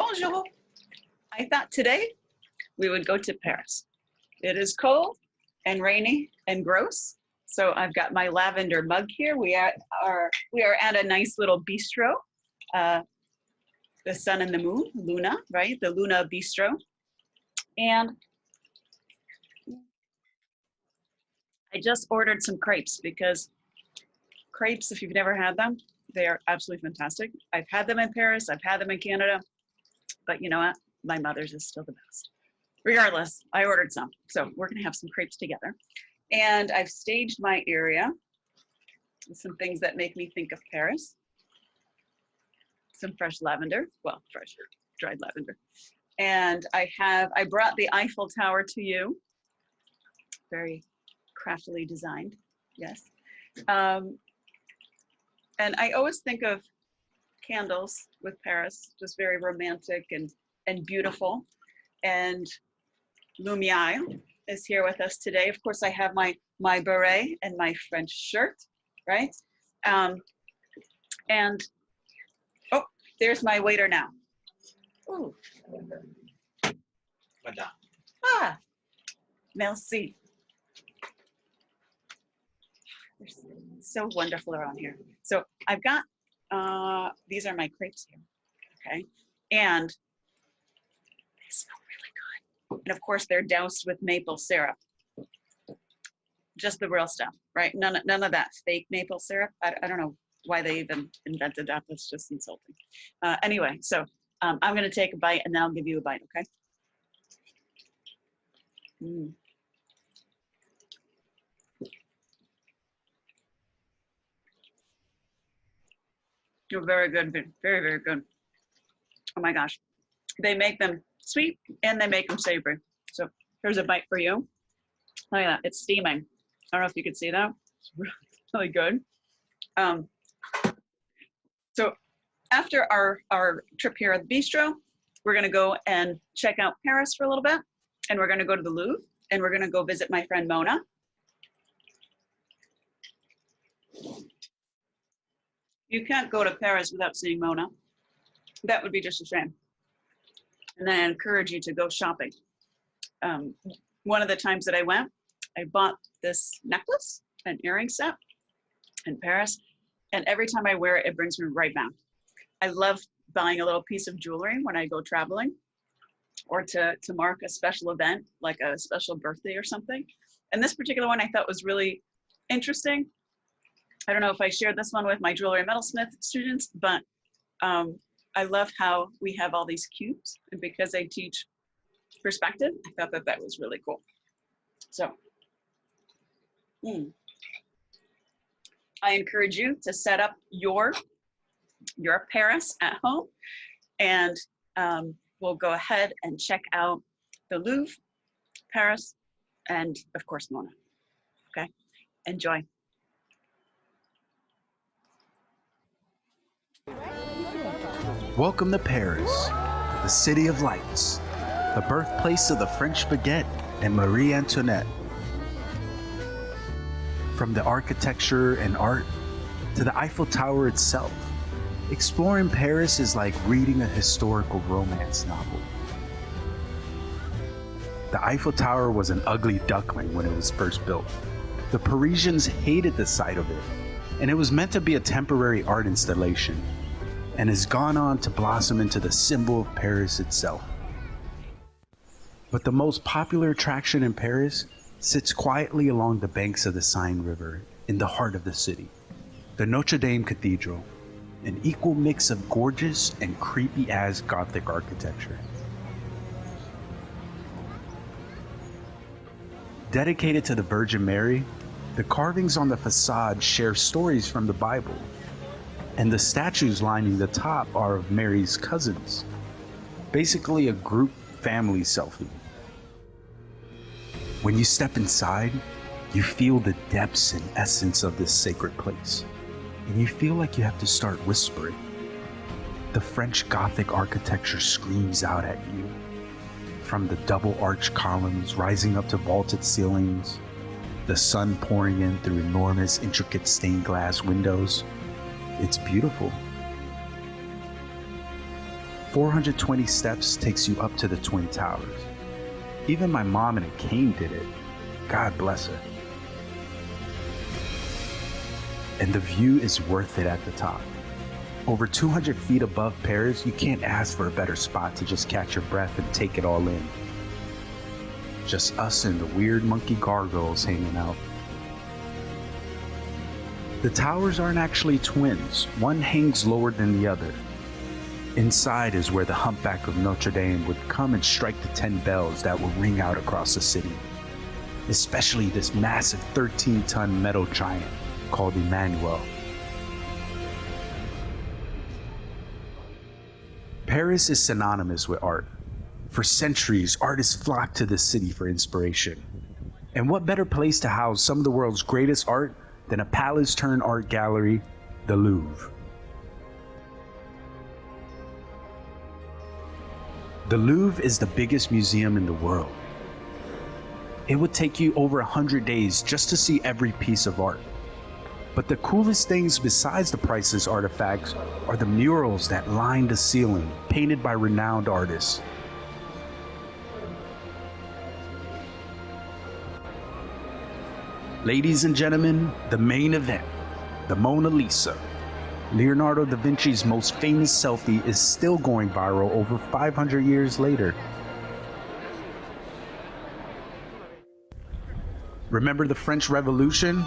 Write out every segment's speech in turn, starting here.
Bonjour. I thought today we would go to Paris. It is cold and rainy and gross. So I've got my lavender mug here. We are at a nice little bistro, the sun and the moon, Luna, right? The Luna Bistro. And I just ordered some crepes because crepes, if you've never had them, they are absolutely fantastic. I've had them in Paris, I've had them in Canada, but you know what? My mother's is still the best. Regardless, I ordered some. So we're gonna have some crepes together. And I've staged my area with some things that make me think of Paris. Some fresh lavender, well, fresh dried lavender. And I brought the Eiffel Tower to you. Very craftily designed, yes. And I always think of candles with Paris, just very romantic and beautiful. And Lumière is here with us today. Of course, I have my beret and my French shirt, right? And, oh, there's my waiter now. Ooh. Madame. Ah, merci. They're so wonderful around here. So I've got, these are my crepes here, okay? And they smell really good. And of course they're doused with maple syrup. Just the real stuff, right? None of that fake maple syrup. I don't know why they even invented that. That's just insulting. Anyway, so I'm gonna take a bite and then I'll give you a bite, okay? Mm. You're very good, very, very good. Oh my gosh. They make them sweet and they make them savory. So here's a bite for you. Look at that, it's steaming. I don't know if you can see that. It's really good. So after our trip here at the bistro, we're gonna go and check out Paris for a little bit. And we're gonna go to the Louvre and we're gonna go visit my friend Mona. You can't go to Paris without seeing Mona. That would be just a shame. And then I encourage you to go shopping. One of the times that I went, I bought this necklace, an earring set in Paris. And every time I wear it, it brings me right back. I love buying a little piece of jewelry when I go traveling or to mark a special event, like a special birthday or something. And this particular one I thought was really interesting. I don't know if I shared this one with my jewelry and metalsmith students, but I love how we have all these cubes, and because I teach perspective, I thought that that was really cool. So, I encourage you to set up your Paris at home, and we'll go ahead and check out the Louvre, Paris, and of course Mona. Okay, enjoy. Welcome to Paris, the city of lights, the birthplace of the French baguette and Marie Antoinette. From the architecture and art to the Eiffel Tower itself, exploring Paris is like reading a historical romance novel. The Eiffel Tower was an ugly duckling when it was first built. The Parisians hated the sight of it, and it was meant to be a temporary art installation, and has gone on to blossom into the symbol of Paris itself. But the most popular attraction in Paris sits quietly along the banks of the Seine River in the heart of the city, the Notre Dame Cathedral, an equal mix of gorgeous and creepy-ass Gothic architecture. Dedicated to the Virgin Mary, the carvings on the facade share stories from the Bible, and the statues lining the top are of Mary's cousins. Basically a group family selfie. When you step inside, you feel the depths and essence of this sacred place, and you feel like you have to start whispering. The French Gothic architecture screams out at you, from the double arch columns rising up to vaulted ceilings, the sun pouring in through enormous intricate stained glass windows. It's beautiful. 420 steps takes you up to the Twin Towers. Even my mom in a cane did it. God bless her. And the view is worth it at the top. Over 200 feet above Paris, you can't ask for a better spot to just catch your breath and take it all in. Just us and the weird monkey gargoyles hanging out. The towers aren't actually twins. One hangs lower than the other. Inside is where the humpback of Notre Dame would come and strike the 10 bells that would ring out across the city. Especially this massive 13-ton metal giant called Emmanuel. Paris is synonymous with art. For centuries, artists flocked to this city for inspiration. And what better place to house some of the world's greatest art than a palace-turned-art gallery, the Louvre. The Louvre is the biggest museum in the world. It would take you over 100 days just to see every piece of art. But the coolest things besides the priceless artifacts are the murals that line the ceiling, painted by renowned artists. Ladies and gentlemen, the main event, the Mona Lisa. Leonardo da Vinci's most famous selfie is still going viral over 500 years later. Remember the French Revolution?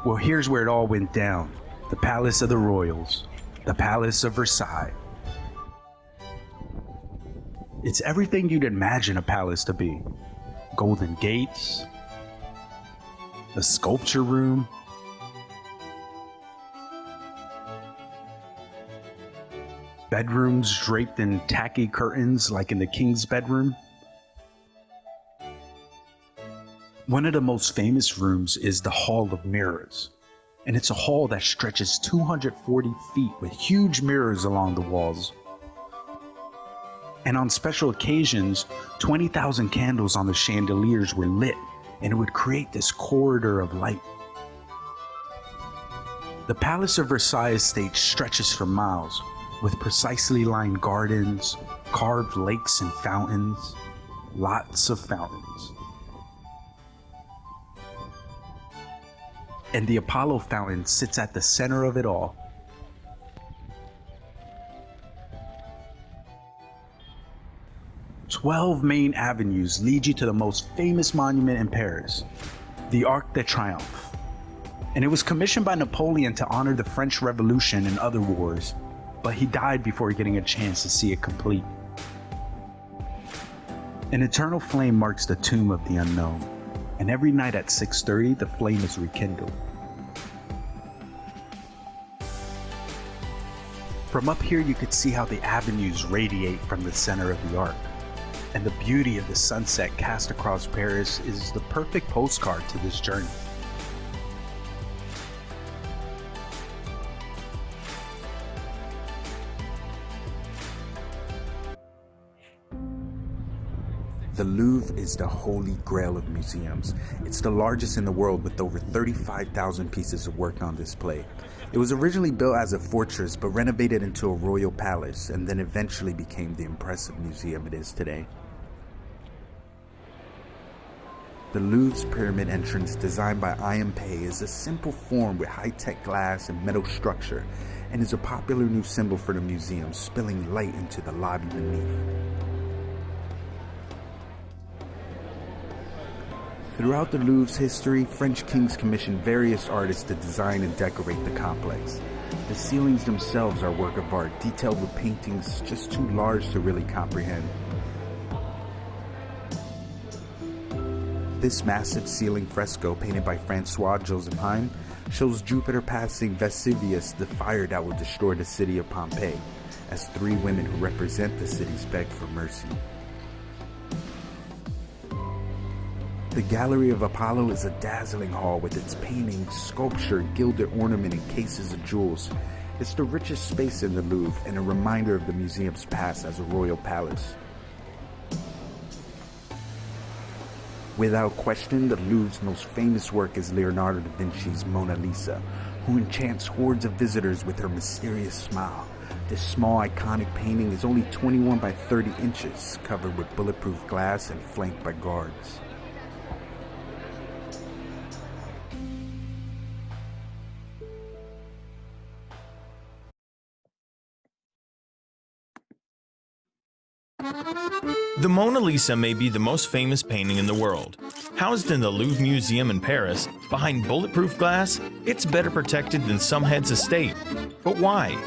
Well, here's where it all went down. The Palace of the Royals, the Palace of Versailles. It's everything you'd imagine a palace to be. Golden gates, a sculpture room, bedrooms draped in tacky curtains like in the king's bedroom. One of the most famous rooms is the Hall of Mirrors, and it's a hall that stretches 240 feet with huge mirrors along the walls. And on special occasions, 20,000 candles on the chandeliers were lit, and it would create this corridor of light. The Palace of Versailles estate stretches for miles, with precisely lined gardens, carved lakes and fountains, lots of fountains. And the Apollo fountain sits at the center of it all. "12 main avenues lead you to the most famous monument in Paris, the Arc de Triomphe. And it was commissioned by Napoleon to honor the French Revolution and other wars, but he died before getting a chance to see it complete. An eternal flame marks the tomb of the unknown, and every night at 6:30 the flame is rekindled. From up here you could see how the avenues radiate from the center of the arc, and the beauty of the sunset cast across Paris is the perfect postcard to this journey. The Louvre is the holy grail of museums. It's the largest in the world with over 35,000 pieces of work on display. It was originally built as a fortress but renovated into a royal palace and then eventually became the impressive museum it is today. The Louvre's pyramid entrance, designed by Ian Pei, is a simple form with high-tech glass and metal structure and is a popular new symbol for the museum, spilling light into the lobby beneath. Throughout the Louvre's history, French kings commissioned various artists to design and decorate the complex. The ceilings themselves are work of art, detailed with paintings just too large to really comprehend. This massive ceiling fresco, painted by Francois-Joseph Heim, shows Jupiter passing Vesuvius, the fire that will destroy the city of Pompeii, as three women who represent the cities beg for mercy. The Gallery of Apollo is a dazzling hall with its paintings, sculpture, gilded ornament, and cases of jewels. It's the richest space in the Louvre and a reminder of the museum's past as a royal palace. Without question, the Louvre's most famous work is Leonardo da Vinci's Mona Lisa, who enchants hordes of visitors with her mysterious smile. This small, iconic painting is only 21 by 30 inches, covered with bulletproof glass and flanked by guards. The Mona Lisa may be the most famous painting in the world. Housed in the Louvre Museum in Paris, behind bulletproof glass, it's better protected than some heads of state. But why?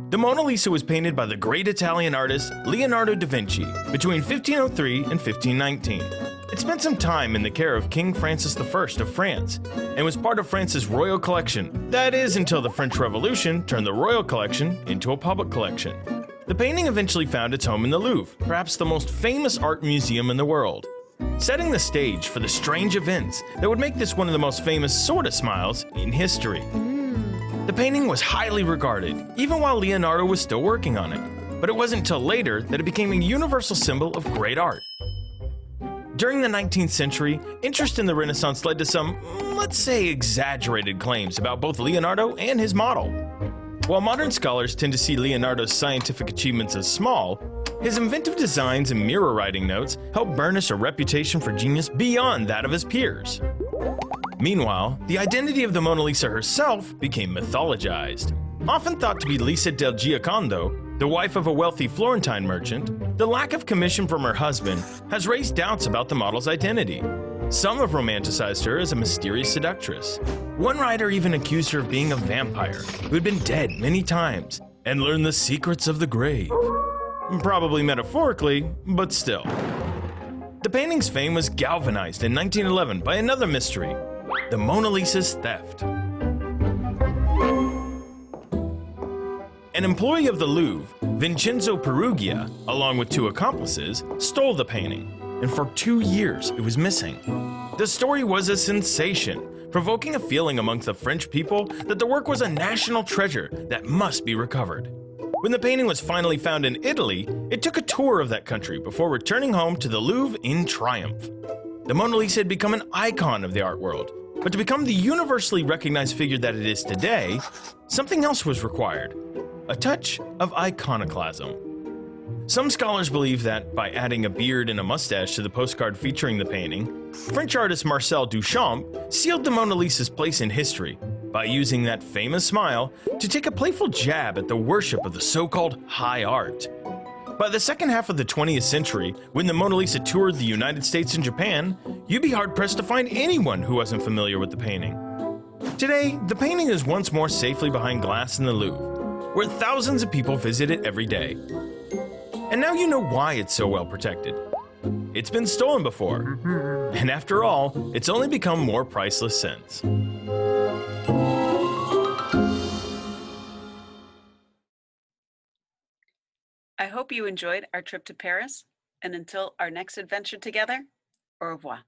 The Mona Lisa was painted by the great Italian artist Leonardo da Vinci between 1503 and 1519. It spent some time in the care of King Francis I of France and was part of France's royal collection. That is, until the French Revolution turned the royal collection into a public collection. The painting eventually found its home in the Louvre, perhaps the most famous art museum in the world, setting the stage for the strange events that would make this one of the most famous sorta smiles in history. The painting was highly regarded, even while Leonardo was still working on it, but it wasn't until later that it became a universal symbol of great art. During the 19th century, interest in the Renaissance led to some, let's say, exaggerated claims about both Leonardo and his model. While modern scholars tend to see Leonardo's scientific achievements as small, his inventive designs and mirror writing notes helped burnish a reputation for genius beyond that of his peers. Meanwhile, the identity of the Mona Lisa herself became mythologized. Often thought to be Lisa del Giocondo, the wife of a wealthy Florentine merchant, the lack of commission from her husband has raised doubts about the model's identity. Some have romanticized her as a mysterious seductress. One writer even accused her of being a vampire who had been dead many times and learned the secrets of the grave. Probably metaphorically, but still. The painting's fame was galvanized in 1911 by another mystery, the Mona Lisa's theft. An employee of the Louvre, Vincenzo Peruggia, along with two accomplices, stole the painting, and for 2 years it was missing. The story was a sensation, provoking a feeling amongst the French people that the work was a national treasure that must be recovered. When the painting was finally found in Italy, it took a tour of that country before returning home to the Louvre in triumph. The Mona Lisa had become an icon of the art world, but to become the universally recognized figure that it is today, something else was required: a touch of iconoclasm. Some scholars believe that by adding a beard and a mustache to the postcard featuring the painting, French artist Marcel Duchamp sealed the Mona Lisa's place in history by using that famous smile to take a playful jab at the worship of the so-called high art. By the second half of the 20th century, when the Mona Lisa toured the United States and Japan, you'd be hard-pressed to find anyone who wasn't familiar with the painting. Today, the painting is once more safely behind glass in the Louvre, where thousands of people visit it every day. And now you know why it's so well protected. It's been stolen before, and after all, it's only become more priceless since. I hope you enjoyed our trip to Paris, and until our next adventure together, au revoir.